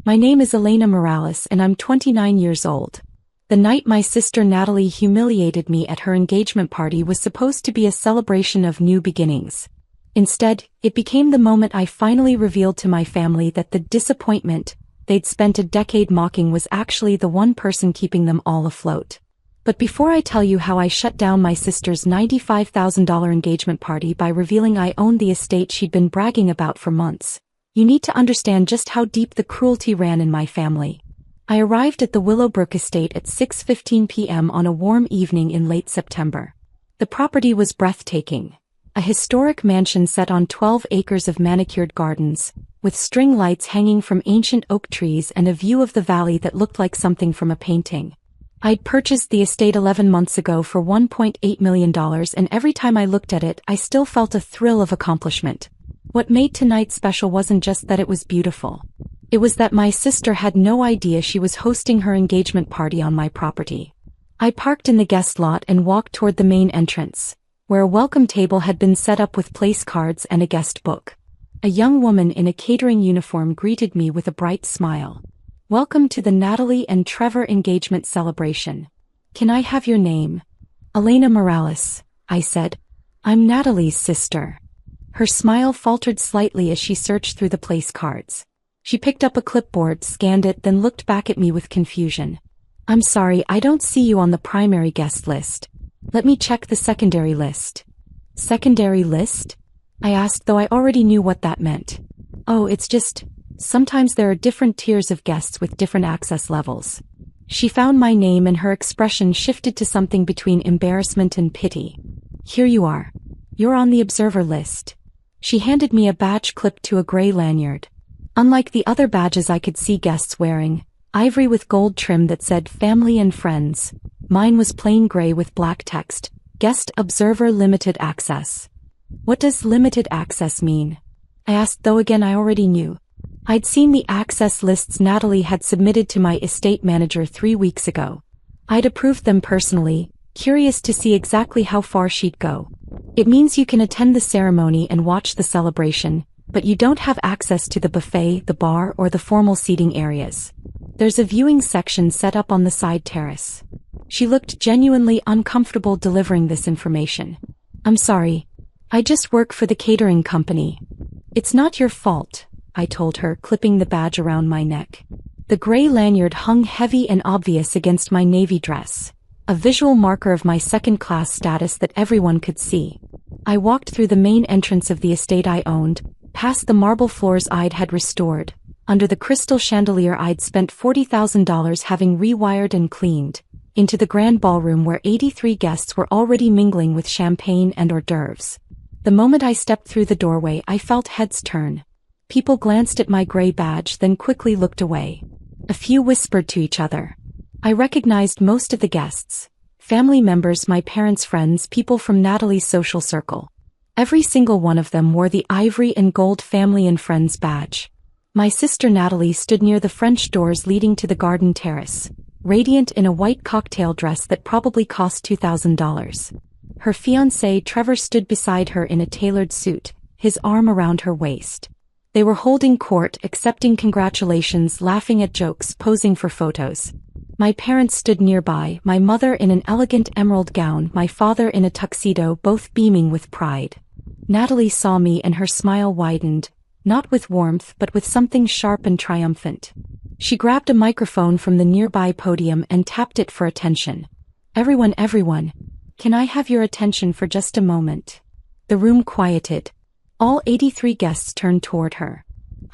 My name is Elena Morales and I'm 29 years old. The night my sister Natalie humiliated me at her engagement party was supposed to be a celebration of new beginnings. Instead, it became the moment I finally revealed to my family that the disappointment they'd spent a decade mocking was actually the one person keeping them all afloat. But before I tell you how I shut down my sister's $95,000 engagement party by revealing I owned the estate she'd been bragging about for months, you need to understand just how deep the cruelty ran in my family. I arrived at the Willowbrook Estate at 6:15 p.m. on a warm evening in late September. The property was breathtaking. A historic mansion set on 12 acres of manicured gardens, with string lights hanging from ancient oak trees and a view of the valley that looked like something from a painting. I'd purchased the estate 11 months ago for $1.8 million, and every time I looked at it, I still felt a thrill of accomplishment. What made tonight special wasn't just that it was beautiful. It was that my sister had no idea she was hosting her engagement party on my property. I parked in the guest lot and walked toward the main entrance, where a welcome table had been set up with place cards and a guest book. A young woman in a catering uniform greeted me with a bright smile. "Welcome to the Natalie and Trevor engagement celebration. Can I have your name?" "Elena Morales," I said. "I'm Natalie's sister." Her smile faltered slightly as she searched through the place cards. She picked up a clipboard, scanned it, then looked back at me with confusion. "I'm sorry, I don't see you on the primary guest list. Let me check the secondary list." "Secondary list?" I asked, though I already knew what that meant. "Oh, it's just, sometimes there are different tiers of guests with different access levels." She found my name and her expression shifted to something between embarrassment and pity. "Here you are. You're on the observer list." She handed me a badge clipped to a gray lanyard. Unlike the other badges I could see guests wearing, ivory with gold trim that said family and friends, mine was plain gray with black text, Guest Observer Limited Access. What does limited access mean? I asked, though again I already knew. I'd seen the access lists Natalie had submitted to my estate manager 3 weeks ago. I'd approved them personally, curious to see exactly how far she'd go. "It means you can attend the ceremony and watch the celebration, but you don't have access to the buffet, the bar, or the formal seating areas. There's a viewing section set up on the side terrace." She looked genuinely uncomfortable delivering this information. "I'm sorry. I just work for the catering company." "It's not your fault," I told her, clipping the badge around my neck. The gray lanyard hung heavy and obvious against my navy dress, a visual marker of my second-class status that everyone could see. I walked through the main entrance of the estate I owned, past the marble floors I'd had restored, under the crystal chandelier I'd spent $40,000 having rewired and cleaned, into the grand ballroom where 83 guests were already mingling with champagne and hors d'oeuvres. The moment I stepped through the doorway, I felt heads turn. People glanced at my gray badge, then quickly looked away. A few whispered to each other. I recognized most of the guests. Family members, my parents' friends, people from Natalie's social circle. Every single one of them wore the ivory and gold family and friends badge. My sister Natalie stood near the French doors leading to the garden terrace, radiant in a white cocktail dress that probably cost $2,000. Her fiancé Trevor stood beside her in a tailored suit, his arm around her waist. They were holding court, accepting congratulations, laughing at jokes, posing for photos. My parents stood nearby, my mother in an elegant emerald gown, my father in a tuxedo, both beaming with pride. Natalie saw me and her smile widened, not with warmth but with something sharp and triumphant. She grabbed a microphone from the nearby podium and tapped it for attention. Everyone, can I have your attention for just a moment?" The room quieted. All 83 guests turned toward her.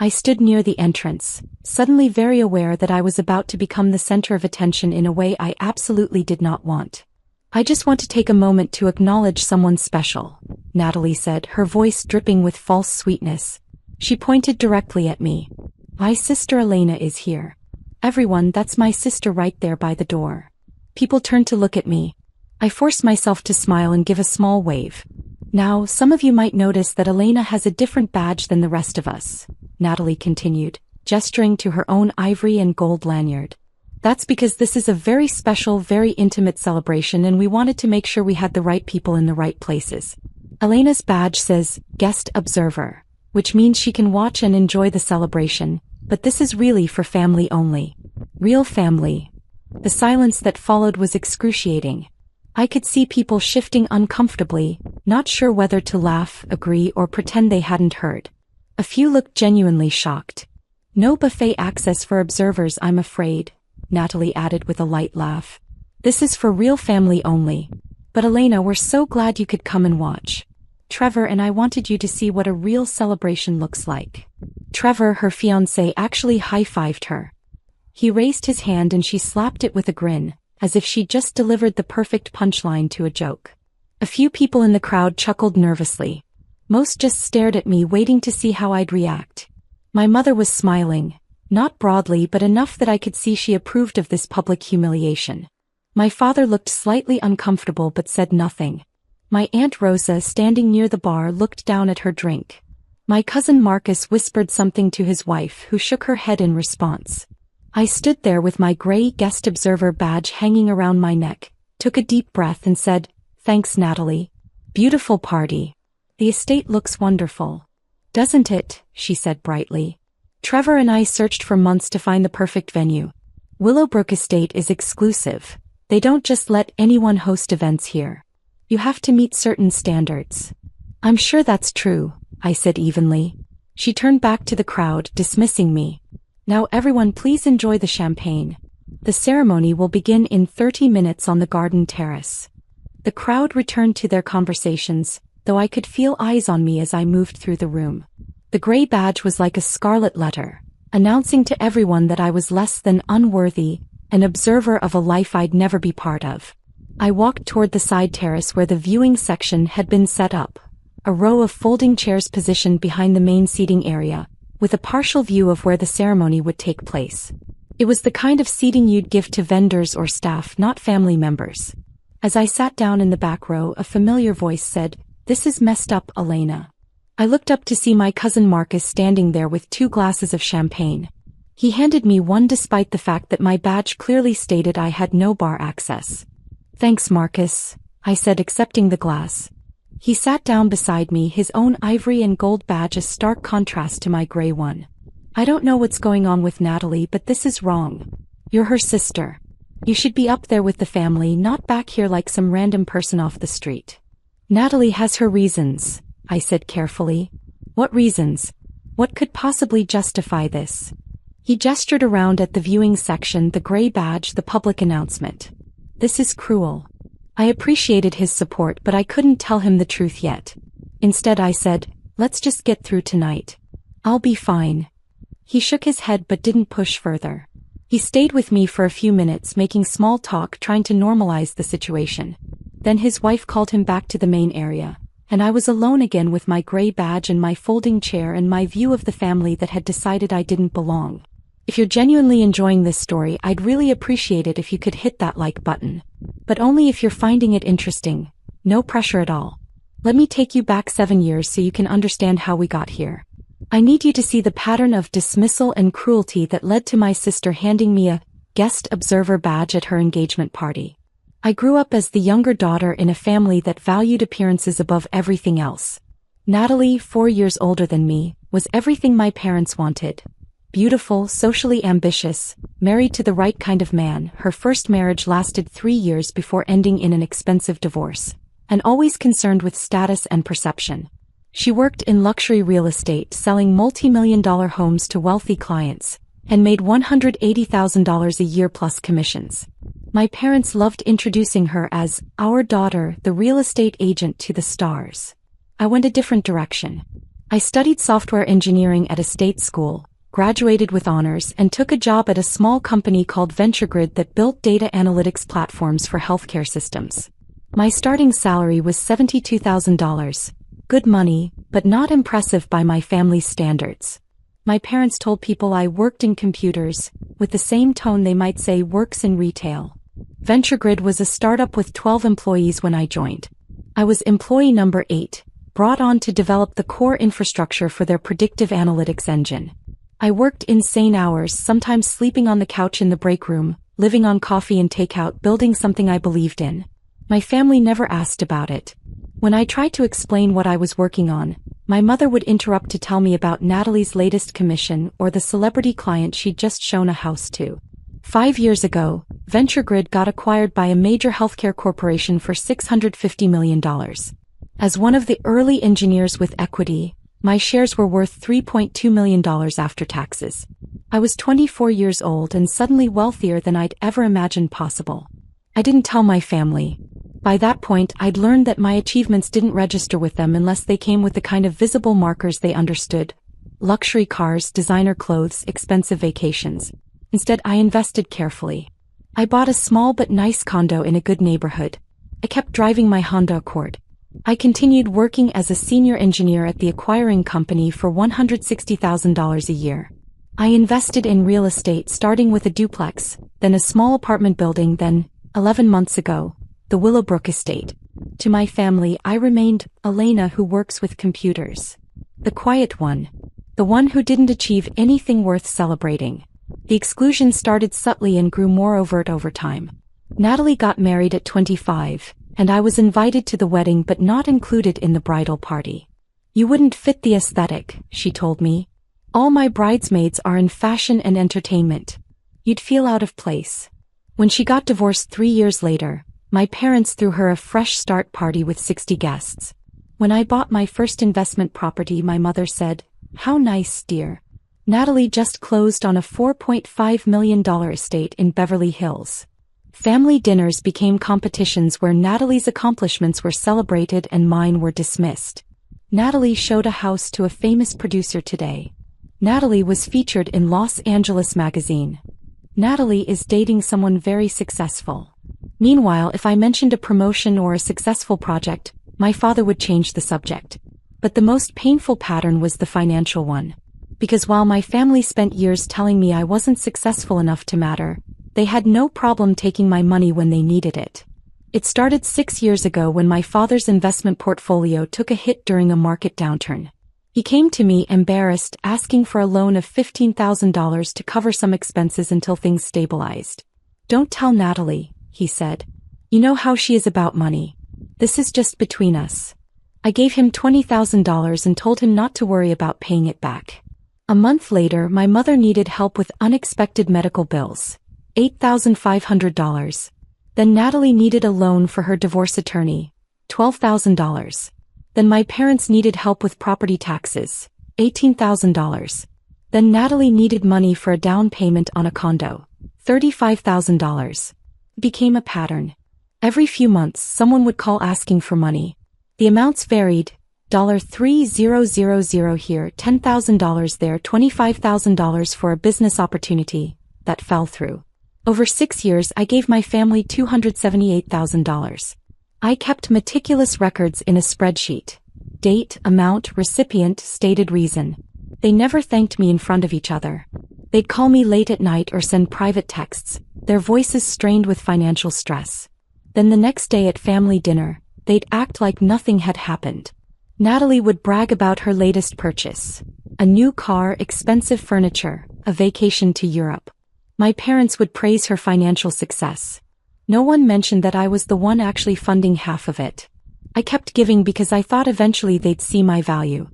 I stood near the entrance, suddenly very aware that I was about to become the center of attention in a way I absolutely did not want. "I just want to take a moment to acknowledge someone special," Natalie said, her voice dripping with false sweetness. She pointed directly at me. "My sister Elena is here. Everyone, that's my sister right there by the door." People turned to look at me. I forced myself to smile and give a small wave. "Now, some of you might notice that Elena has a different badge than the rest of us," Natalie continued, gesturing to her own ivory and gold lanyard. "That's because this is a very special, very intimate celebration and we wanted to make sure we had the right people in the right places. Elena's badge says, Guest Observer, which means she can watch and enjoy the celebration, But this is really for family only. Real family. The silence that followed was excruciating. I could see people shifting uncomfortably, not sure whether to laugh, agree, or pretend they hadn't heard. A few looked genuinely shocked. No buffet access for observers, I'm afraid, Natalie added with a light laugh. This is for real family only. But Elena, we're so glad you could come and watch. Trevor and I wanted you to see what a real celebration looks like. Trevor, her fiancé, actually high-fived her. He raised his hand and she slapped it with a grin, as if she'd just delivered the perfect punchline to a joke. A few people in the crowd chuckled nervously. Most just stared at me, waiting to see how I'd react. My mother was smiling, not broadly but enough that I could see she approved of this public humiliation. My father looked slightly uncomfortable but said nothing. My Aunt Rosa, standing near the bar, looked down at her drink. My cousin Marcus whispered something to his wife, who shook her head in response. I stood there with my gray guest observer badge hanging around my neck, took a deep breath and said, "Thanks, Natalie. Beautiful party. The estate looks wonderful. Doesn't it?" she said brightly. Trevor and I searched for months to find the perfect venue. Willowbrook Estate is exclusive. They don't just let anyone host events here. You have to meet certain standards. I'm sure that's true, I said evenly. She turned back to the crowd, dismissing me. Now everyone, please enjoy the champagne. The ceremony will begin in 30 minutes on the garden terrace. The crowd returned to their conversations, though I could feel eyes on me as I moved through the room. The gray badge was like a scarlet letter, announcing to everyone that I was less than unworthy, an observer of a life I'd never be part of. I walked toward the side terrace where the viewing section had been set up, a row of folding chairs positioned behind the main seating area, with a partial view of where the ceremony would take place. It was the kind of seating you'd give to vendors or staff, not family members. As I sat down in the back row, a familiar voice said, "This is messed up, Elena." I looked up to see my cousin Marcus standing there with 2 glasses of champagne. He handed me one despite the fact that my badge clearly stated I had no bar access. "Thanks, Marcus," I said, accepting the glass. He sat down beside me, his own ivory and gold badge a stark contrast to my gray one. "I don't know what's going on with Natalie, but this is wrong. You're her sister. You should be up there with the family, not back here like some random person off the street." "Natalie has her reasons," I said carefully. "What reasons? What could possibly justify this?" He gestured around at the viewing section, the gray badge, the public announcement. "This is cruel." I appreciated his support, but I couldn't tell him the truth yet. Instead I said, "Let's just get through tonight. I'll be fine." He shook his head but didn't push further. He stayed with me for a few minutes, making small talk, trying to normalize the situation. Then his wife called him back to the main area, and I was alone again with my gray badge and my folding chair and my view of the family that had decided I didn't belong. If you're genuinely enjoying this story, I'd really appreciate it if you could hit that like button. But only if you're finding it interesting. No pressure at all. Let me take you back 7 years so you can understand how we got here. I need you to see the pattern of dismissal and cruelty that led to my sister handing me a guest observer badge at her engagement party. I grew up as the younger daughter in a family that valued appearances above everything else. Natalie, 4 years older than me, was everything my parents wanted. Beautiful, socially ambitious, married to the right kind of man. Her first marriage lasted 3 years before ending in an expensive divorce, and always concerned with status and perception. She worked in luxury real estate, selling multi-million-dollar homes to wealthy clients, and made $180,000 a year plus commissions. My parents loved introducing her as our daughter, the real estate agent, to the stars. I went a different direction. I studied software engineering at a state school, graduated with honors, and took a job at a small company called VentureGrid that built data analytics platforms for healthcare systems. My starting salary was $72,000. Good money, but not impressive by my family's standards. My parents told people I worked in computers, with the same tone they might say works in retail. VentureGrid was a startup with 12 employees when I joined. I was employee number 8, brought on to develop the core infrastructure for their predictive analytics engine. I worked insane hours, sometimes sleeping on the couch in the break room, living on coffee and takeout, building something I believed in. My family never asked about it. When I tried to explain what I was working on, my mother would interrupt to tell me about Natalie's latest commission or the celebrity client she'd just shown a house to. 5 years ago, VentureGrid got acquired by a major healthcare corporation for $650 million. As one of the early engineers with equity, my shares were worth $3.2 million after taxes. I was 24 years old and suddenly wealthier than I'd ever imagined possible. I didn't tell my family. By that point, I'd learned that my achievements didn't register with them unless they came with the kind of visible markers they understood. Luxury cars, designer clothes, expensive vacations. Instead, I invested carefully. I bought a small but nice condo in a good neighborhood. I kept driving my Honda Accord. I continued working as a senior engineer at the acquiring company for $160,000 a year. I invested in real estate, starting with a duplex, then a small apartment building, then, 11 months ago, the Willowbrook Estate. To my family, I remained Elena, who works with computers. The quiet one. The one who didn't achieve anything worth celebrating. The exclusion started subtly and grew more overt over time. Natalie got married at 25, and I was invited to the wedding but not included in the bridal party. You wouldn't fit the aesthetic, she told me. All my bridesmaids are in fashion and entertainment. You'd feel out of place. When she got divorced 3 years later, my parents threw her a fresh start party with 60 guests. When I bought my first investment property, my mother said, "How nice, dear. Natalie just closed on a $4.5 million estate in Beverly Hills." Family dinners became competitions where Natalie's accomplishments were celebrated and mine were dismissed. Natalie showed a house to a famous producer today. Natalie was featured in Los Angeles magazine. Natalie is dating someone very successful. Meanwhile, if I mentioned a promotion or a successful project, my father would change the subject. But the most painful pattern was the financial one. Because while my family spent years telling me I wasn't successful enough to matter, they had no problem taking my money when they needed it. It started 6 years ago when my father's investment portfolio took a hit during a market downturn. He came to me embarrassed, asking for a loan of $15,000 to cover some expenses until things stabilized. "Don't tell Natalie," he said. "You know how she is about money. This is just between us." I gave him $20,000 and told him not to worry about paying it back. A month later, my mother needed help with unexpected medical bills. $8,500. Then Natalie needed a loan for her divorce attorney. $12,000. Then my parents needed help with property taxes. $18,000. Then Natalie needed money for a down payment on a condo. $35,000. It became a pattern. Every few months, someone would call asking for money. The amounts varied. $3,000 here, $10,000 there, $25,000 for a business opportunity. That fell through. Over 6 years, I gave my family $278,000. I kept meticulous records in a spreadsheet. Date, amount, recipient, stated reason. They never thanked me in front of each other. They'd call me late at night or send private texts, their voices strained with financial stress. Then the next day at family dinner, they'd act like nothing had happened. Natalie would brag about her latest purchase. A new car, expensive furniture, a vacation to Europe. My parents would praise her financial success. No one mentioned that I was the one actually funding half of it. I kept giving because I thought eventually they'd see my value.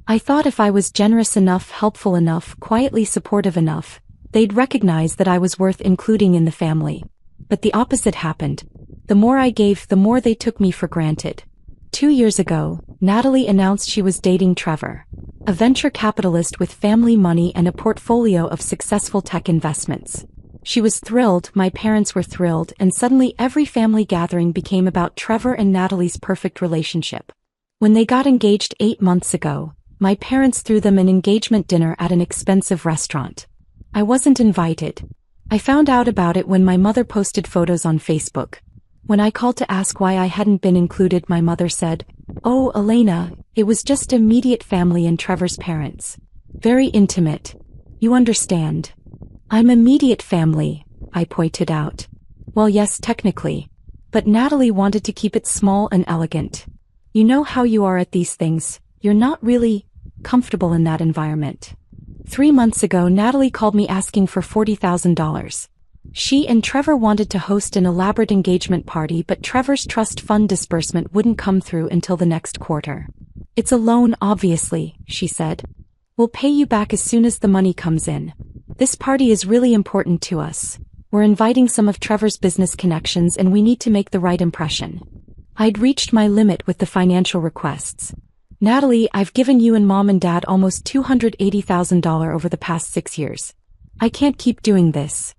I thought if I was generous enough, helpful enough, quietly supportive enough, they'd recognize that I was worth including in the family. But the opposite happened. The more I gave, the more they took me for granted. 2 years ago, Natalie announced she was dating Trevor, a venture capitalist with family money and a portfolio of successful tech investments. She was thrilled, my parents were thrilled, and suddenly every family gathering became about Trevor and Natalie's perfect relationship. When they got engaged 8 months ago, my parents threw them an engagement dinner at an expensive restaurant. I wasn't invited. I found out about it when my mother posted photos on Facebook. When I called to ask why I hadn't been included, my mother said, "Oh, Elena, it was just immediate family and Trevor's parents. Very intimate. You understand." "I'm immediate family," I pointed out. "Well, yes, technically. But Natalie wanted to keep it small and elegant. You know how you are at these things, you're not really comfortable in that environment." 3 months ago, Natalie called me asking for $40,000. She and Trevor wanted to host an elaborate engagement party, but Trevor's trust fund disbursement wouldn't come through until the next quarter. "It's a loan, obviously," she said. "We'll pay you back as soon as the money comes in. This party is really important to us. We're inviting some of Trevor's business connections and we need to make the right impression." I'd reached my limit with the financial requests. "Natalie, I've given you and Mom and Dad almost $280,000 over the past 6 years. I can't keep doing this."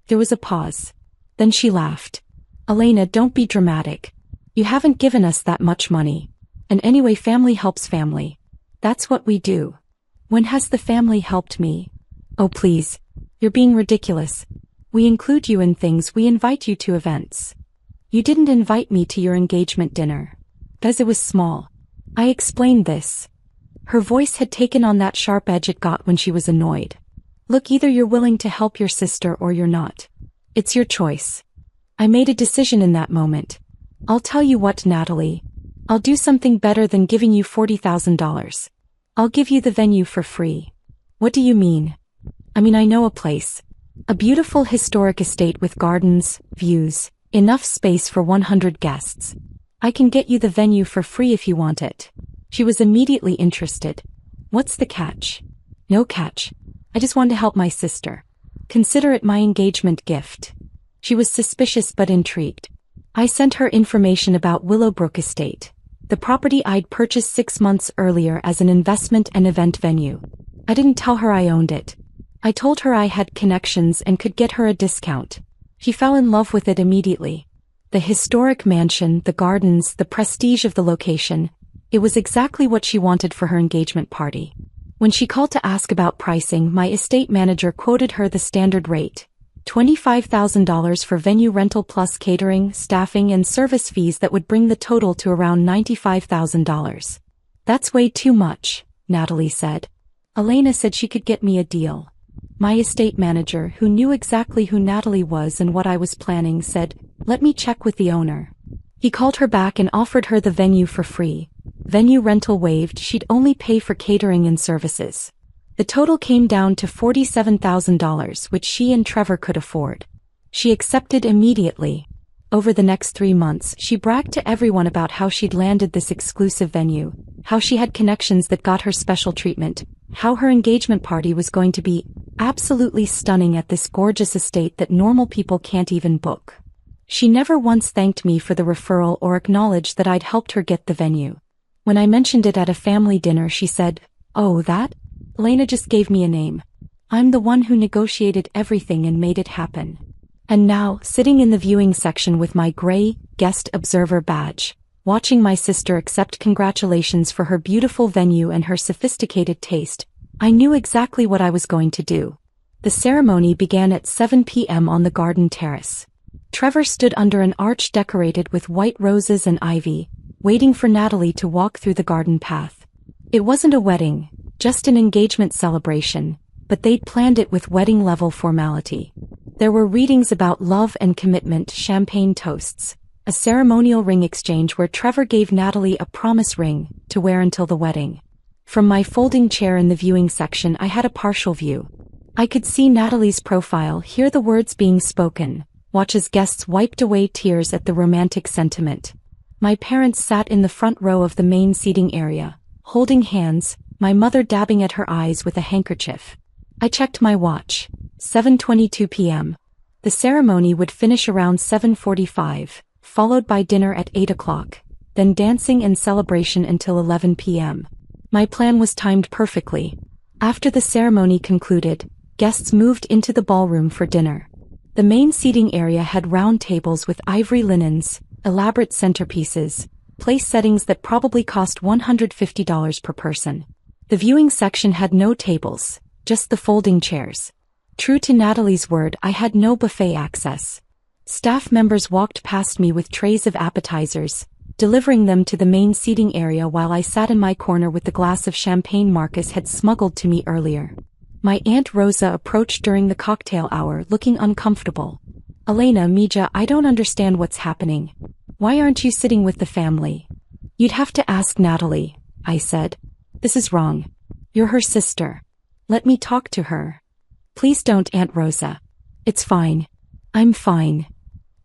There was a pause. Then she laughed. "Elena, don't be dramatic. You haven't given us that much money. And anyway, family helps family. That's what we do. When has the family helped me?" "Oh please. You're being ridiculous. We include you in things, we invite you to events. You didn't invite me to your engagement dinner. Because it was small." I explained this. Her voice had taken on that sharp edge it got when she was annoyed. "Look, either you're willing to help your sister or you're not. It's your choice." I made a decision in that moment. "I'll tell you what, Natalie. I'll do something better than giving you $40,000. I'll give you the venue for free." "What do you mean?" I know a place. A beautiful historic estate with gardens, views, enough space for 100 guests. I can get you the venue for free if you want it." She was immediately interested. "What's the catch?" "No catch. I just want to help my sister. Consider it my engagement gift." She was suspicious but intrigued. I sent her information about Willowbrook Estate, the property I'd purchased 6 months earlier as an investment and event venue. I didn't tell her I owned it. I told her I had connections and could get her a discount. She fell in love with it immediately. The historic mansion, the gardens, the prestige of the location. It was exactly what she wanted for her engagement party. When she called to ask about pricing, my estate manager quoted her the standard rate: $25,000 for venue rental plus catering, staffing and service fees that would bring the total to around $95,000. "That's way too much," Natalie said. "Elena said she could get me a deal." My estate manager, who knew exactly who Natalie was and what I was planning, said, "Let me check with the owner." He called her back and offered her the venue for free. Venue rental waived, she'd only pay for catering and services. The total came down to $47,000, which she and Trevor could afford. She accepted immediately. Over the next 3 months, she bragged to everyone about how she'd landed this exclusive venue, how she had connections that got her special treatment, how her engagement party was going to be absolutely stunning at this gorgeous estate that normal people can't even book. She never once thanked me for the referral or acknowledged that I'd helped her get the venue. When I mentioned it at a family dinner, she said, "Oh, that? Elena just gave me a name. I'm the one who negotiated everything and made it happen." And now, sitting in the viewing section with my gray guest observer badge, watching my sister accept congratulations for her beautiful venue and her sophisticated taste, I knew exactly what I was going to do. The ceremony began at 7 p.m. on the garden terrace. Trevor stood under an arch decorated with white roses and ivy, waiting for Natalie to walk through the garden path. It wasn't a wedding, just an engagement celebration, but they'd planned it with wedding-level formality. There were readings about love and commitment, champagne toasts, a ceremonial ring exchange where Trevor gave Natalie a promise ring to wear until the wedding. From my folding chair in the viewing section, I had a partial view. I could see Natalie's profile, hear the words being spoken, watch as guests wiped away tears at the romantic sentiment. My parents sat in the front row of the main seating area, holding hands, my mother dabbing at her eyes with a handkerchief. I checked my watch. 7:22 p.m. The ceremony would finish around 7:45, followed by dinner at 8 o'clock, then dancing and celebration until 11 p.m. My plan was timed perfectly. After the ceremony concluded, guests moved into the ballroom for dinner. The main seating area had round tables with ivory linens, elaborate centerpieces, place settings that probably cost $150 per person. The viewing section had no tables, just the folding chairs. True to Natalie's word, I had no buffet access. Staff members walked past me with trays of appetizers, delivering them to the main seating area while I sat in my corner with the glass of champagne Marcus had smuggled to me earlier. My Aunt Rosa approached during the cocktail hour, looking uncomfortable. "Elena, Mija, I don't understand what's happening. Why aren't you sitting with the family?" "You'd have to ask Natalie," I said. "This is wrong. You're her sister. Let me talk to her." "Please don't, Aunt Rosa. It's fine. I'm fine.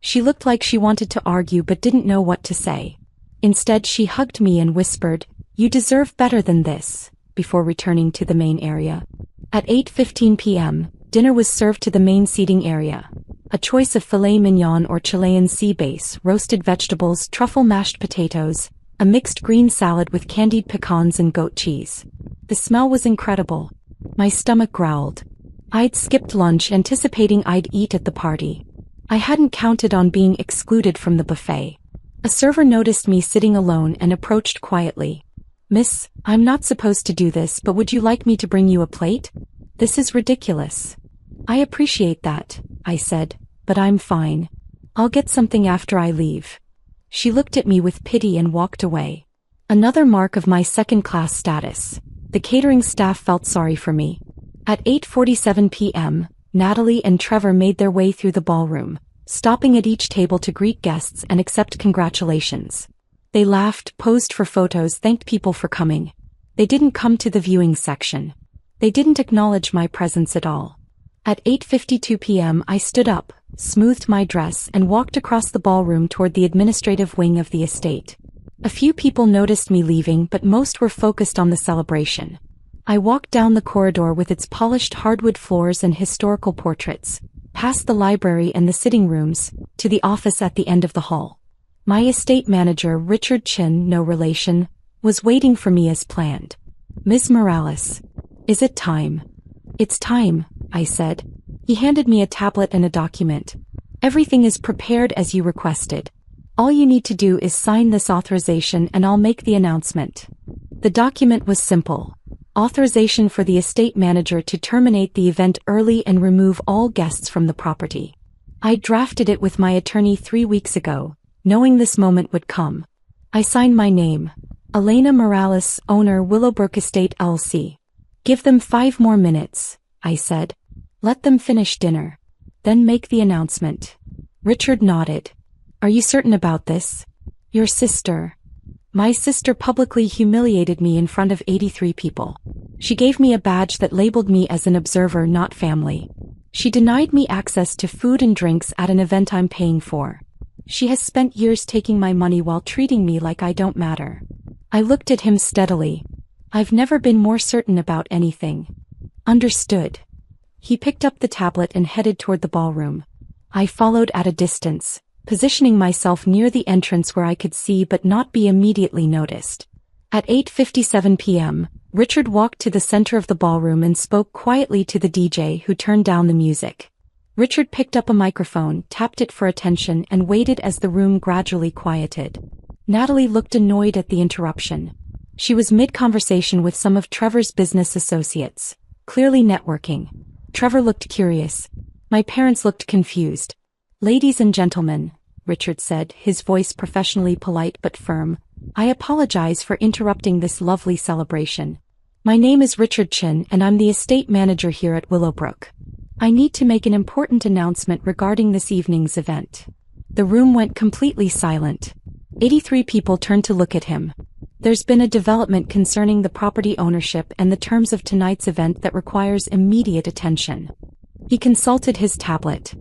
She looked like she wanted to argue but didn't know what to say. Instead, she hugged me and whispered, "You deserve better than this," before returning to the main area. At 8:15 p.m., dinner was served to the main seating area. A choice of filet mignon or Chilean sea bass, roasted vegetables, truffle mashed potatoes, a mixed green salad with candied pecans and goat cheese. The smell was incredible. My stomach growled. I'd skipped lunch anticipating I'd eat at the party. I hadn't counted on being excluded from the buffet. A server noticed me sitting alone and approached quietly. "Miss, I'm not supposed to do this, but would you like me to bring you a plate? This is ridiculous." "I appreciate that," I said, "but I'm fine. I'll get something after I leave." She looked at me with pity and walked away. Another mark of my second-class status. The catering staff felt sorry for me. At 8:47 p.m., Natalie and Trevor made their way through the ballroom, stopping at each table to greet guests and accept congratulations. They laughed, posed for photos, thanked people for coming. They didn't come to the viewing section. They didn't acknowledge my presence at all. At 8:52 p.m. I stood up, smoothed my dress and walked across the ballroom toward the administrative wing of the estate. A few people noticed me leaving, but most were focused on the celebration. I walked down the corridor with its polished hardwood floors and historical portraits, past the library and the sitting rooms, to the office at the end of the hall. My estate manager, Richard Chin, no relation, was waiting for me as planned. "Ms. Morales, is it time?" "It's time," I said. He handed me a tablet and a document. "Everything is prepared as you requested. All you need to do is sign this authorization and I'll make the announcement." The document was simple. Authorization for the estate manager to terminate the event early and remove all guests from the property. I drafted it with my attorney 3 weeks ago, knowing this moment would come. I signed my name. Elena Morales, owner, Willowbrook Estate LC. "Give them 5 more minutes," I said. "Let them finish dinner. Then make the announcement." Richard nodded. "Are you certain about this?" "Your sister." My sister publicly humiliated me in front of 83 people. She gave me a badge that labeled me as an observer, not family. She denied me access to food and drinks at an event I'm paying for. She has spent years taking my money while treating me like I don't matter. I looked at him steadily. "I've never been more certain about anything." "Understood." He picked up the tablet and headed toward the ballroom. I followed at a distance, positioning myself near the entrance where I could see but not be immediately noticed. At 8:57 p.m., Richard walked to the center of the ballroom and spoke quietly to the DJ, who turned down the music. Richard picked up a microphone, tapped it for attention and waited as the room gradually quieted. Natalie looked annoyed at the interruption. She was mid-conversation with some of Trevor's business associates, clearly networking. Trevor looked curious. My parents looked confused. "Ladies and gentlemen," Richard said, his voice professionally polite but firm, "I apologize for interrupting this lovely celebration. My name is Richard Chin and I'm the estate manager here at Willowbrook. I need to make an important announcement regarding this evening's event." The room went completely silent. 83 people turned to look at him. "There's been a development concerning the property ownership and the terms of tonight's event that requires immediate attention." He consulted his tablet.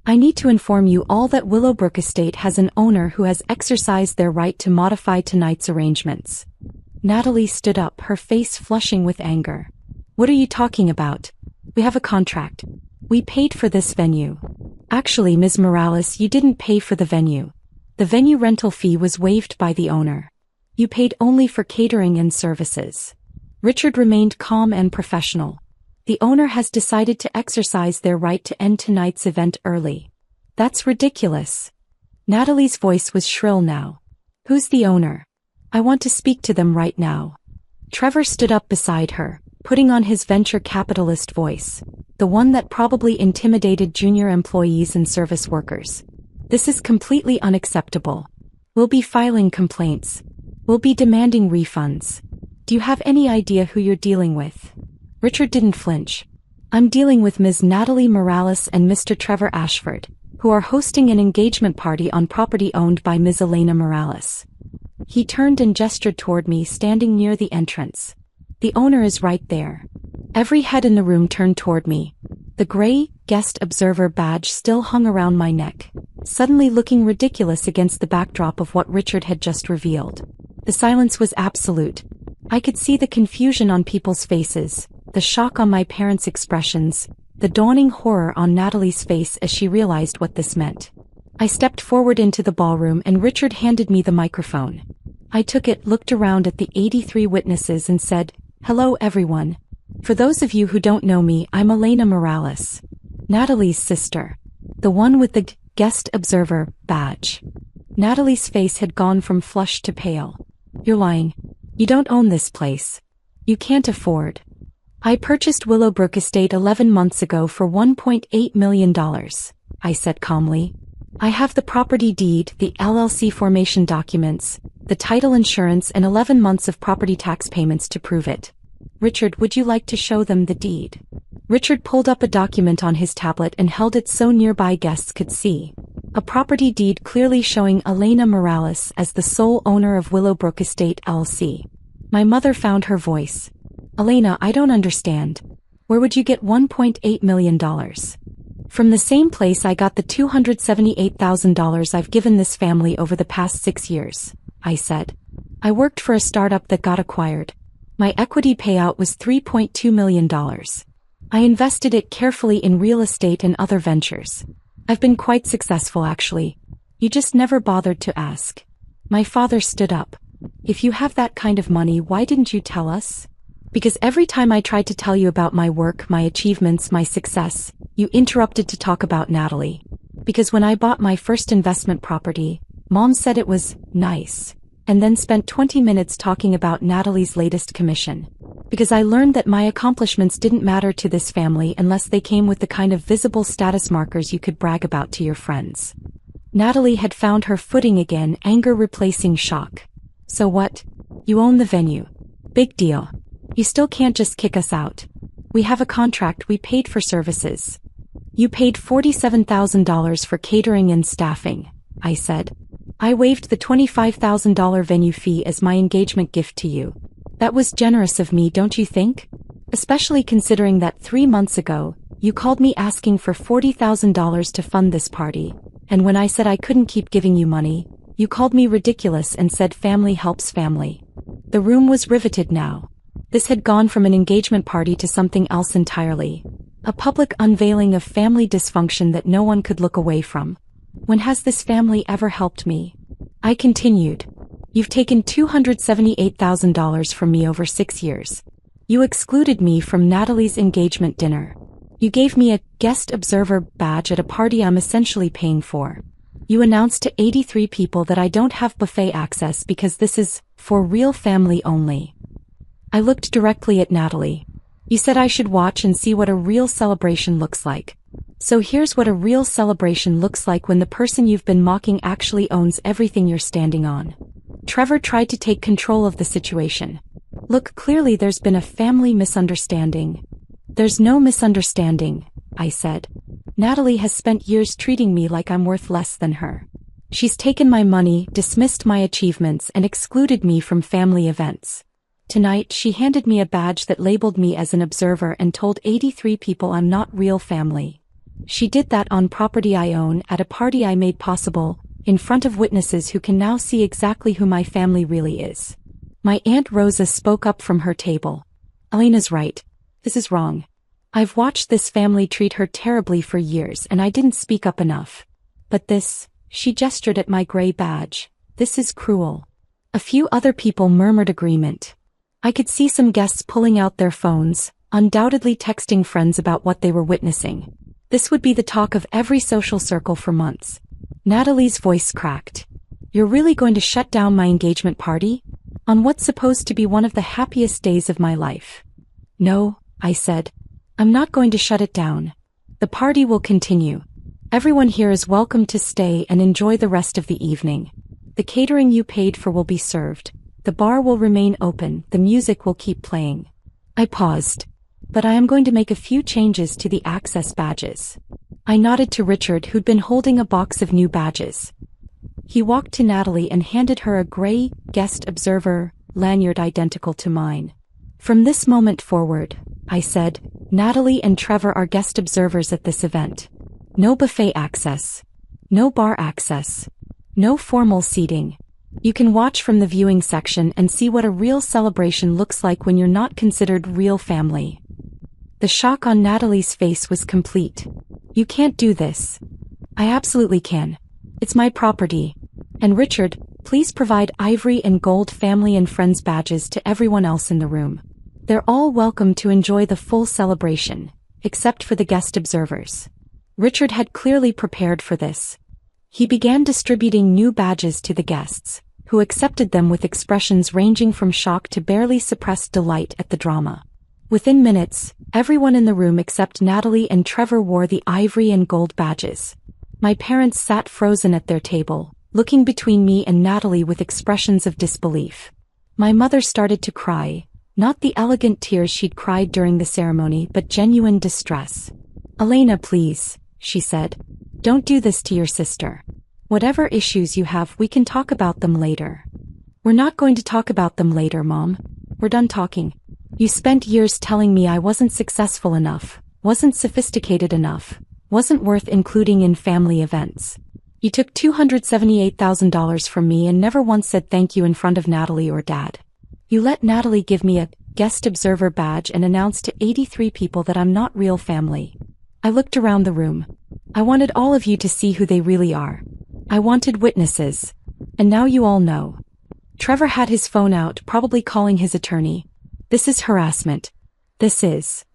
"I need to inform you all that Willowbrook Estate has an owner who has exercised their right to modify tonight's arrangements." Natalie stood up, her face flushing with anger. "What are you talking about? We have a contract. We paid for this venue." "Actually, Ms. Morales, you didn't pay for the venue. The venue rental fee was waived by the owner. You paid only for catering and services." Richard remained calm and professional. "The owner has decided to exercise their right to end tonight's event early." "That's ridiculous." Natalie's voice was shrill now. "Who's the owner? I want to speak to them right now." Trevor stood up beside her, putting on his venture capitalist voice, the one that probably intimidated junior employees and service workers. "This is completely unacceptable. We'll be filing complaints. We'll be demanding refunds. Do you have any idea who you're dealing with?" Richard didn't flinch. "I'm dealing with Ms. Natalie Morales and Mr. Trevor Ashford, who are hosting an engagement party on property owned by Ms. Elena Morales." He turned and gestured toward me, standing near the entrance. "The owner is right there." Every head in the room turned toward me. The gray, guest observer badge still hung around my neck, suddenly looking ridiculous against the backdrop of what Richard had just revealed. The silence was absolute. I could see the confusion on people's faces, the shock on my parents' expressions, the dawning horror on Natalie's face as she realized what this meant. I stepped forward into the ballroom and Richard handed me the microphone. I took it, looked around at the 83 witnesses and said, "Hello everyone. For those of you who don't know me, I'm Elena Morales, Natalie's sister. The one with the guest observer badge." Natalie's face had gone from flushed to pale. "You're lying. You don't own this place. You can't afford." "I purchased Willowbrook Estate 11 months ago for $1.8 million, I said calmly. "I have the property deed, the LLC formation documents, the title insurance and 11 months of property tax payments to prove it." "Richard, would you like to show them the deed?" Richard pulled up a document on his tablet and held it so nearby guests could see. A property deed clearly showing Elena Morales as the sole owner of Willowbrook Estate LLC. My mother found her voice. "Elena, I don't understand. Where would you get $1.8 million? "From the same place I got the $278,000 I've given this family over the past 6 years, I said. "I worked for a startup that got acquired. My equity payout was $3.2 million. I invested it carefully in real estate and other ventures. I've been quite successful actually. You just never bothered to ask." My father stood up. "If you have that kind of money, why didn't you tell us?" "Because every time I tried to tell you about my work, my achievements, my success, you interrupted to talk about Natalie. Because when I bought my first investment property, Mom said it was nice, and then spent 20 minutes talking about Natalie's latest commission. Because I learned that my accomplishments didn't matter to this family unless they came with the kind of visible status markers you could brag about to your friends." Natalie had found her footing again, anger replacing shock. "So what? You own the venue. Big deal. You still can't just kick us out. We have a contract, we paid for services." "You paid $47,000 for catering and staffing," I said. "I waived the $25,000 venue fee as my engagement gift to you. That was generous of me, don't you think? Especially considering that 3 months ago, you called me asking for $40,000 to fund this party, and when I said I couldn't keep giving you money, you called me ridiculous and said family helps family." The room was riveted now. This had gone from an engagement party to something else entirely. A public unveiling of family dysfunction that no one could look away from. "When has this family ever helped me?" I continued. "You've taken $278,000 from me over 6 years. You excluded me from Natalie's engagement dinner. You gave me a guest observer badge at a party I'm essentially paying for. You announced to 83 people that I don't have buffet access because this is for real family only." I looked directly at Natalie. "You said I should watch and see what a real celebration looks like. So here's what a real celebration looks like when the person you've been mocking actually owns everything you're standing on." Trevor tried to take control of the situation. "Look, clearly there's been a family misunderstanding." "There's no misunderstanding," I said. "Natalie has spent years treating me like I'm worth less than her. She's taken my money, dismissed my achievements, and excluded me from family events. Tonight, she handed me a badge that labeled me as an observer and told 83 people I'm not real family. She did that on property I own, at a party I made possible, in front of witnesses who can now see exactly who my family really is." My Aunt Rosa spoke up from her table. "Elena's right. This is wrong. I've watched this family treat her terribly for years and I didn't speak up enough. But this," she gestured at my gray badge, "this is cruel." A few other people murmured agreement. I could see some guests pulling out their phones, undoubtedly texting friends about what they were witnessing. This would be the talk of every social circle for months. Natalie's voice cracked. "You're really going to shut down my engagement party? On what's supposed to be one of the happiest days of my life?" "No," I said. "I'm not going to shut it down. The party will continue. Everyone here is welcome to stay and enjoy the rest of the evening. The catering you paid for will be served. The bar will remain open, the music will keep playing." I paused. "But I am going to make a few changes to the access badges." I nodded to Richard, who'd been holding a box of new badges. He walked to Natalie and handed her a gray, guest observer, lanyard identical to mine. "From this moment forward, I said. Natalie and Trevor are guest observers at this event. No buffet access. No bar access. No formal seating. You can watch from the viewing section and see what a real celebration looks like when you're not considered real family. The shock on Natalie's face was complete. You can't do this. I absolutely can. It's my property. And Richard, please provide ivory and gold family and friends badges to everyone else in the room. They're all welcome to enjoy the full celebration, except for the guest observers. Richard had clearly prepared for this. He began distributing new badges to the guests, who accepted them with expressions ranging from shock to barely suppressed delight at the drama. Within minutes, everyone in the room except Natalie and Trevor wore the ivory and gold badges. My parents sat frozen at their table, looking between me and Natalie with expressions of disbelief. My mother started to cry, not the elegant tears she'd cried during the ceremony but genuine distress. "Elena, please," she said. "Don't do this to your sister. Whatever issues you have, we can talk about them later." "We're not going to talk about them later, Mom. We're done talking. You spent years telling me I wasn't successful enough, wasn't sophisticated enough, wasn't worth including in family events. You took $278,000 from me and never once said thank you in front of Natalie or Dad. You let Natalie give me a guest observer badge and announce to 83 people that I'm not real family." I looked around the room. I wanted all of you to see who they really are. I wanted witnesses. And now you all know. Trevor had his phone out, probably calling his attorney. "This is harassment. This is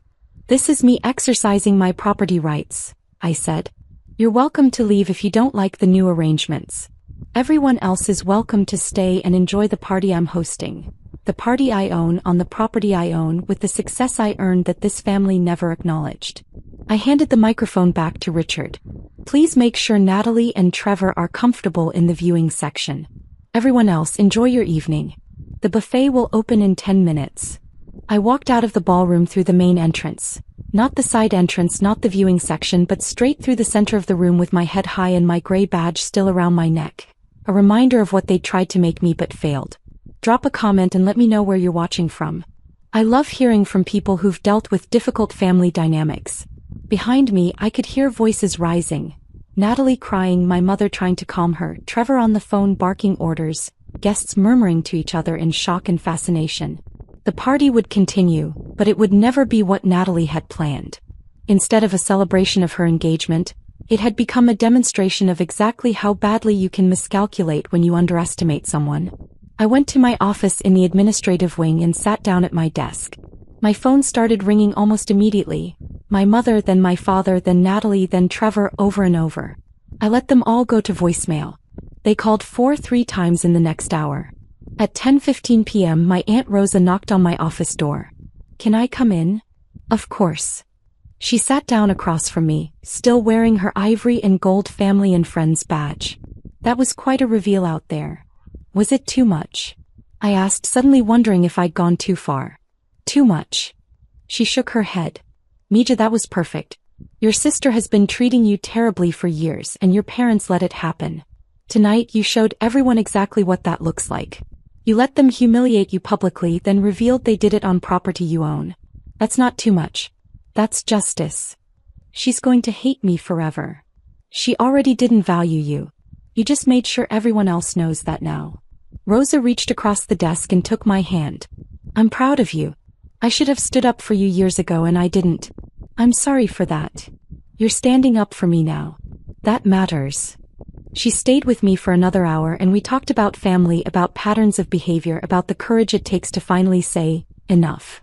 me exercising my property rights," I said. "You're welcome to leave if you don't like the new arrangements. Everyone else is welcome to stay and enjoy the party I'm hosting. The party I own on the property I own with the success I earned that this family never acknowledged." I handed the microphone back to Richard. "Please make sure Natalie and Trevor are comfortable in the viewing section. Everyone else, enjoy your evening. The buffet will open in 10 minutes. I walked out of the ballroom through the main entrance. Not the side entrance, not the viewing section, but straight through the center of the room with my head high and my gray badge still around my neck. A reminder of what they tried to make me but failed. Drop a comment and let me know where you're watching from. I love hearing from people who've dealt with difficult family dynamics. Behind me, I could hear voices rising. Natalie crying, my mother trying to calm her, Trevor on the phone barking orders, guests murmuring to each other in shock and fascination. The party would continue, but it would never be what Natalie had planned. Instead of a celebration of her engagement, it had become a demonstration of exactly how badly you can miscalculate when you underestimate someone. I went to my office in the administrative wing and sat down at my desk. My phone started ringing almost immediately. My mother, then my father, then Natalie, then Trevor, over and over. I let them all go to voicemail. They called 3 times in the next hour. At 10:15 p.m. my Aunt Rosa knocked on my office door. "Can I come in?" "Of course." She sat down across from me, still wearing her ivory and gold family and friends badge. That was quite a reveal out there. Was it too much? I asked, suddenly wondering if I'd gone too far. "Too much." She shook her head. "Mija, that was perfect. Your sister has been treating you terribly for years and your parents let it happen. Tonight you showed everyone exactly what that looks like. You let them humiliate you publicly, then revealed they did it on property you own. That's not too much. That's justice. She's going to hate me forever. She already didn't value you. You just made sure everyone else knows that now." Rosa reached across the desk and took my hand. "I'm proud of you. I should have stood up for you years ago and I didn't. I'm sorry for that. You're standing up for me now. That matters." She stayed with me for another hour and we talked about family, about patterns of behavior, about the courage it takes to finally say, enough.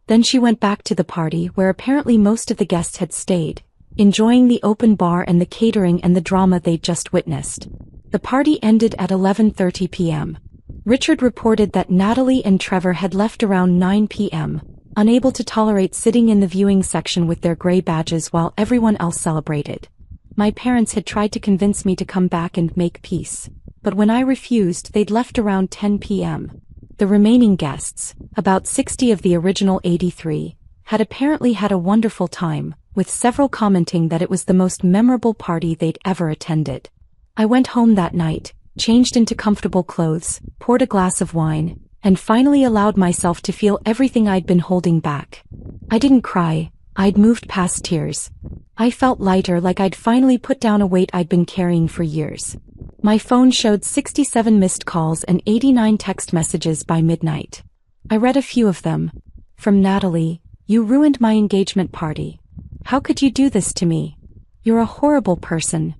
Then she went back to the party where apparently most of the guests had stayed, enjoying the open bar and the catering and the drama they'd just witnessed. The party ended at 11:30 p.m. Richard reported that Natalie and Trevor had left around 9 p.m., unable to tolerate sitting in the viewing section with their gray badges while everyone else celebrated. My parents had tried to convince me to come back and make peace, but when I refused, they'd left around 10 p.m. The remaining guests, about 60 of the original 83, had apparently had a wonderful time, with several commenting that it was the most memorable party they'd ever attended. I went home that night, changed into comfortable clothes, poured a glass of wine, and finally allowed myself to feel everything I'd been holding back. I didn't cry, I'd moved past tears. I felt lighter, like I'd finally put down a weight I'd been carrying for years. My phone showed 67 missed calls and 89 text messages by midnight. I read a few of them. From Natalie, "You ruined my engagement party. How could you do this to me? You're a horrible person."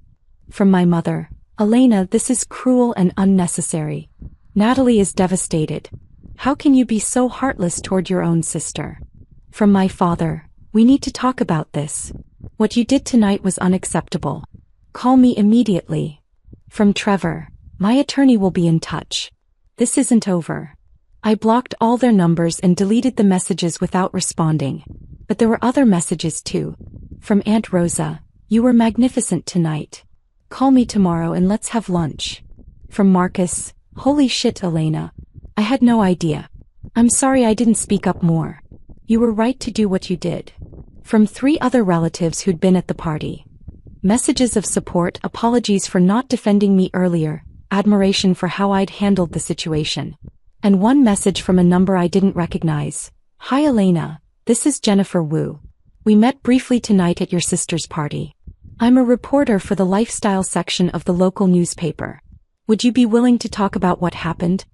From my mother, "Elena, this is cruel and unnecessary. Natalie is devastated. How can you be so heartless toward your own sister?" From my father, "We need to talk about this. What you did tonight was unacceptable. Call me immediately." From Trevor, "My attorney will be in touch. This isn't over." I blocked all their numbers and deleted the messages without responding. But there were other messages too. From Aunt Rosa, "You were magnificent tonight. Call me tomorrow and let's have lunch." From Marcus, "Holy shit, Elena. I had no idea. I'm sorry I didn't speak up more. You were right to do what you did." From 3 other relatives who'd been at the party. Messages of support, apologies for not defending me earlier, admiration for how I'd handled the situation. And one message from a number I didn't recognize. "Hi Elena, this is Jennifer Wu. We met briefly tonight at your sister's party. I'm a reporter for the lifestyle section of the local newspaper. Would you be willing to talk about what happened?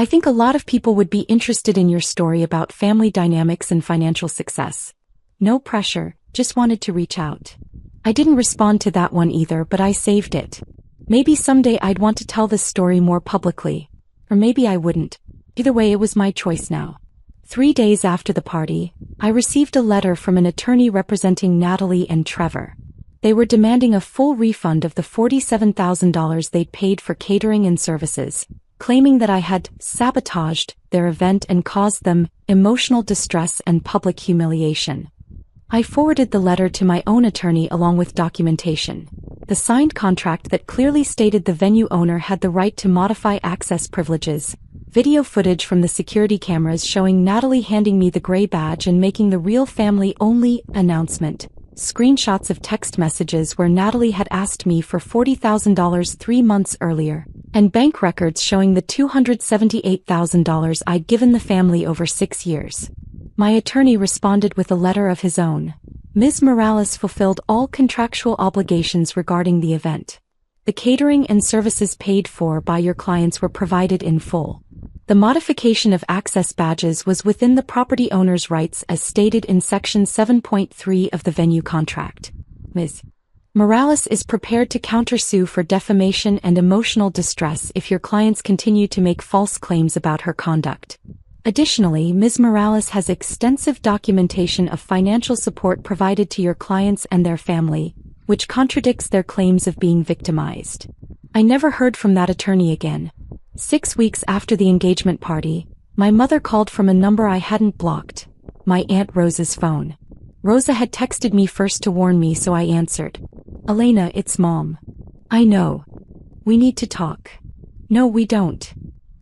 I think a lot of people would be interested in your story about family dynamics and financial success. No pressure, just wanted to reach out." I didn't respond to that one either, but I saved it. Maybe someday I'd want to tell this story more publicly. Or maybe I wouldn't. Either way, it was my choice now. 3 days after the party, I received a letter from an attorney representing Natalie and Trevor. They were demanding a full refund of the $47,000 they'd paid for catering and services, claiming that I had sabotaged their event and caused them emotional distress and public humiliation. I forwarded the letter to my own attorney along with documentation. The signed contract that clearly stated the venue owner had the right to modify access privileges, video footage from the security cameras showing Natalie handing me the gray badge and making the real family-only announcement, screenshots of text messages where Natalie had asked me for $40,000 3 months earlier, and bank records showing the $278,000 I'd given the family over 6 years. My attorney responded with a letter of his own. Ms. Morales fulfilled all contractual obligations regarding the event. The catering and services paid for by your clients were provided in full. The modification of access badges was within the property owner's rights as stated in Section 7.3 of the venue contract. Ms. Morales is prepared to countersue for defamation and emotional distress if your clients continue to make false claims about her conduct. Additionally, Ms. Morales has extensive documentation of financial support provided to your clients and their family, which contradicts their claims of being victimized. I never heard from that attorney again. 6 weeks after the engagement party, my mother called from a number I hadn't blocked, my Aunt Rosa's phone. Rosa had texted me first to warn me, so I answered. "Elena, it's Mom. I know. We need to talk." "No, we don't.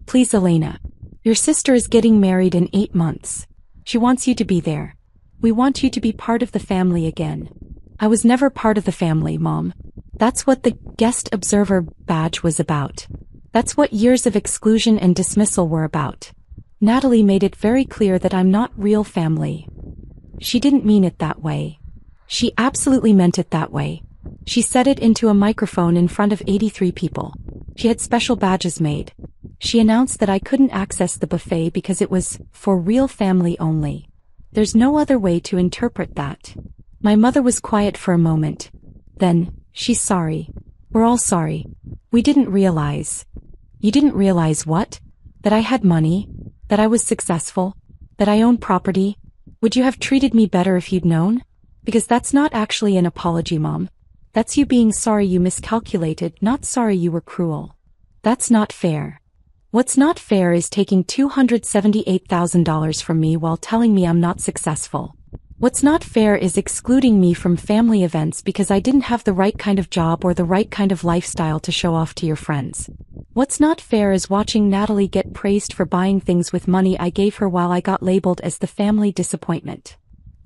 Please, Elena. Your sister is getting married in 8 months. She wants you to be there. We want you to be part of the family again." "I was never part of the family, Mom. That's what the guest observer badge was about. That's what years of exclusion and dismissal were about. Natalie made it very clear that I'm not real family." She didn't mean it that way. She absolutely meant it that way. She said it into a microphone in front of 83 people. She had special badges made. She announced that I couldn't access the buffet because it was for real family only. There's no other way to interpret that. My mother was quiet for a moment. Then, "She's sorry. We're all sorry. We didn't realize." "You didn't realize what? That I had money? That I was successful? That I owned property? Would you have treated me better if you'd known? Because that's not actually an apology, Mom. That's you being sorry you miscalculated, not sorry you were cruel. That's not fair. What's not fair is taking $278,000 from me while telling me I'm not successful. What's not fair is excluding me from family events because I didn't have the right kind of job or the right kind of lifestyle to show off to your friends. What's not fair is watching Natalie get praised for buying things with money I gave her while I got labeled as the family disappointment.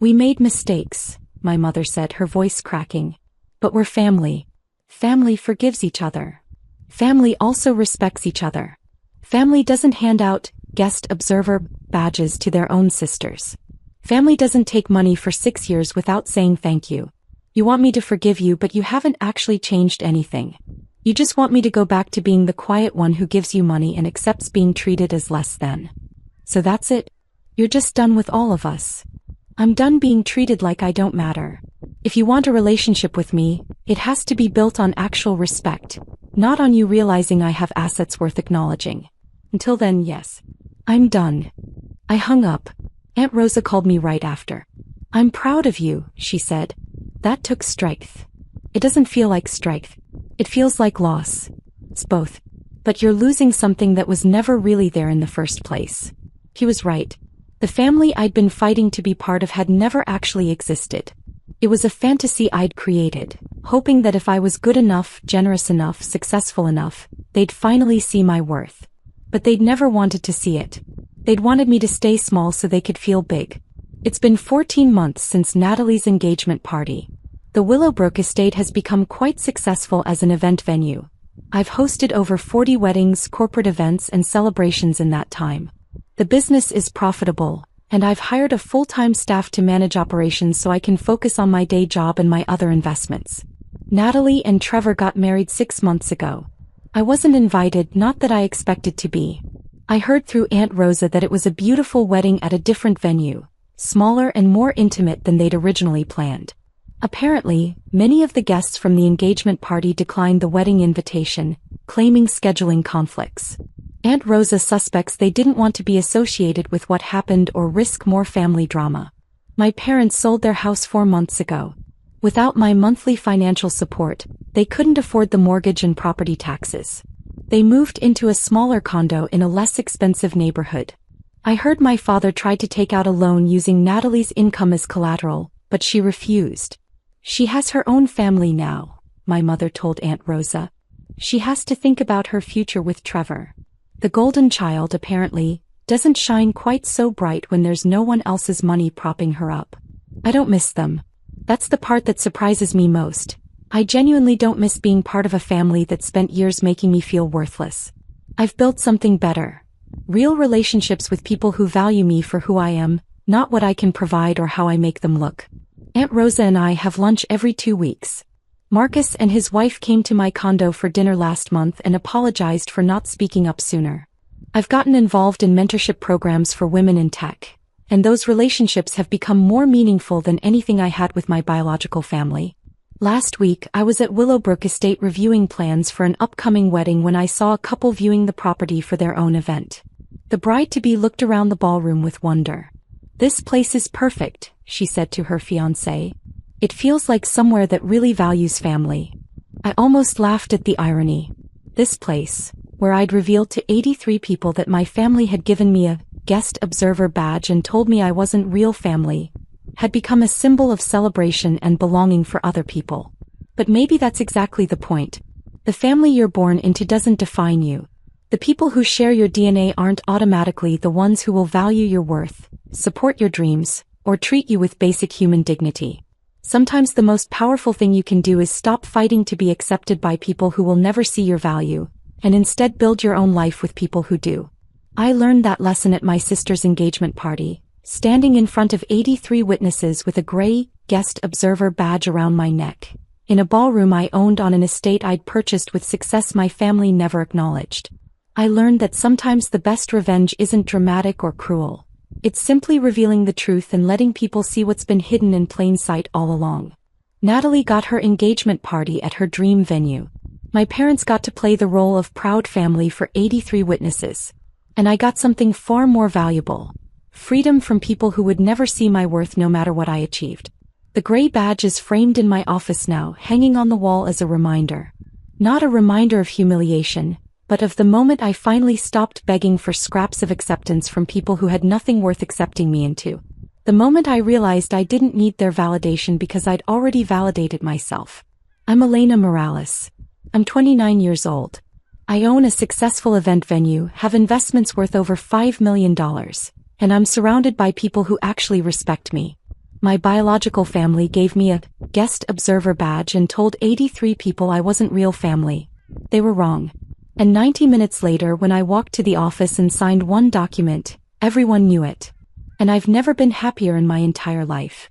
We made mistakes, my mother said, her voice cracking. But we're family. Family forgives each other. Family also respects each other. Family doesn't hand out guest observer badges to their own sisters. Family doesn't take money for 6 years without saying thank you. You want me to forgive you, but you haven't actually changed anything. You just want me to go back to being the quiet one who gives you money and accepts being treated as less than. So that's it? You're just done with all of us. I'm done being treated like I don't matter. If you want a relationship with me, it has to be built on actual respect, not on you realizing I have assets worth acknowledging. Until then, yes. I'm done. I hung up. Aunt Rosa called me right after. I'm proud of you, she said. That took strength. It doesn't feel like strength. It feels like loss. It's both. But you're losing something that was never really there in the first place. He was right. The family I'd been fighting to be part of had never actually existed. It was a fantasy I'd created, hoping that if I was good enough, generous enough, successful enough, they'd finally see my worth. But they'd never wanted to see it. They'd wanted me to stay small so they could feel big. It's been 14 months since Natalie's engagement party. The Willowbrook Estate has become quite successful as an event venue. I've hosted over 40 weddings, corporate events, and celebrations in that time. The business is profitable, and I've hired a full-time staff to manage operations so I can focus on my day job and my other investments. Natalie and Trevor got married 6 months ago. I wasn't invited, not that I expected to be. I heard through Aunt Rosa that it was a beautiful wedding at a different venue, smaller and more intimate than they'd originally planned. Apparently, many of the guests from the engagement party declined the wedding invitation, claiming scheduling conflicts. Aunt Rosa suspects they didn't want to be associated with what happened or risk more family drama. My parents sold their house 4 months ago. Without my monthly financial support, they couldn't afford the mortgage and property taxes. They moved into a smaller condo in a less expensive neighborhood. I heard my father tried to take out a loan using Natalie's income as collateral, but she refused. She has her own family now, my mother told Aunt Rosa. She has to think about her future with Trevor. The golden child, apparently, doesn't shine quite so bright when there's no one else's money propping her up. I don't miss them. That's the part that surprises me most. I genuinely don't miss being part of a family that spent years making me feel worthless. I've built something better. Real relationships with people who value me for who I am, not what I can provide or how I make them look. Aunt Rosa and I have lunch every 2 weeks. Marcus and his wife came to my condo for dinner last month and apologized for not speaking up sooner. I've gotten involved in mentorship programs for women in tech, and those relationships have become more meaningful than anything I had with my biological family. Last week, I was at Willowbrook Estate reviewing plans for an upcoming wedding when I saw a couple viewing the property for their own event. The bride-to-be looked around the ballroom with wonder. "This place is perfect," she said to her fiancé. "It feels like somewhere that really values family." I almost laughed at the irony. This place, where I'd revealed to 83 people that my family had given me a guest observer badge and told me I wasn't real family, had become a symbol of celebration and belonging for other people. But maybe that's exactly the point. The family you're born into doesn't define you. The people who share your DNA aren't automatically the ones who will value your worth, support your dreams, or treat you with basic human dignity. Sometimes the most powerful thing you can do is stop fighting to be accepted by people who will never see your value, and instead build your own life with people who do. I learned that lesson at my sister's engagement party, standing in front of 83 witnesses with a gray guest observer badge around my neck, in a ballroom I owned on an estate I'd purchased with success my family never acknowledged. I learned that sometimes the best revenge isn't dramatic or cruel. It's simply revealing the truth and letting people see what's been hidden in plain sight all along. Natalie got her engagement party at her dream venue. My parents got to play the role of proud family for 83 witnesses. And I got something far more valuable. Freedom from people who would never see my worth no matter what I achieved. The gray badge is framed in my office now, hanging on the wall as a reminder. Not a reminder of humiliation, but of the moment I finally stopped begging for scraps of acceptance from people who had nothing worth accepting me into. The moment I realized I didn't need their validation because I'd already validated myself. I'm Elena Morales. I'm 29 years old. I own a successful event venue, have investments worth over $5 million, and I'm surrounded by people who actually respect me. My biological family gave me a guest observer badge and told 83 people I wasn't real family. They were wrong. And 90 minutes later when I walked to the office and signed one document, everyone knew it. And I've never been happier in my entire life.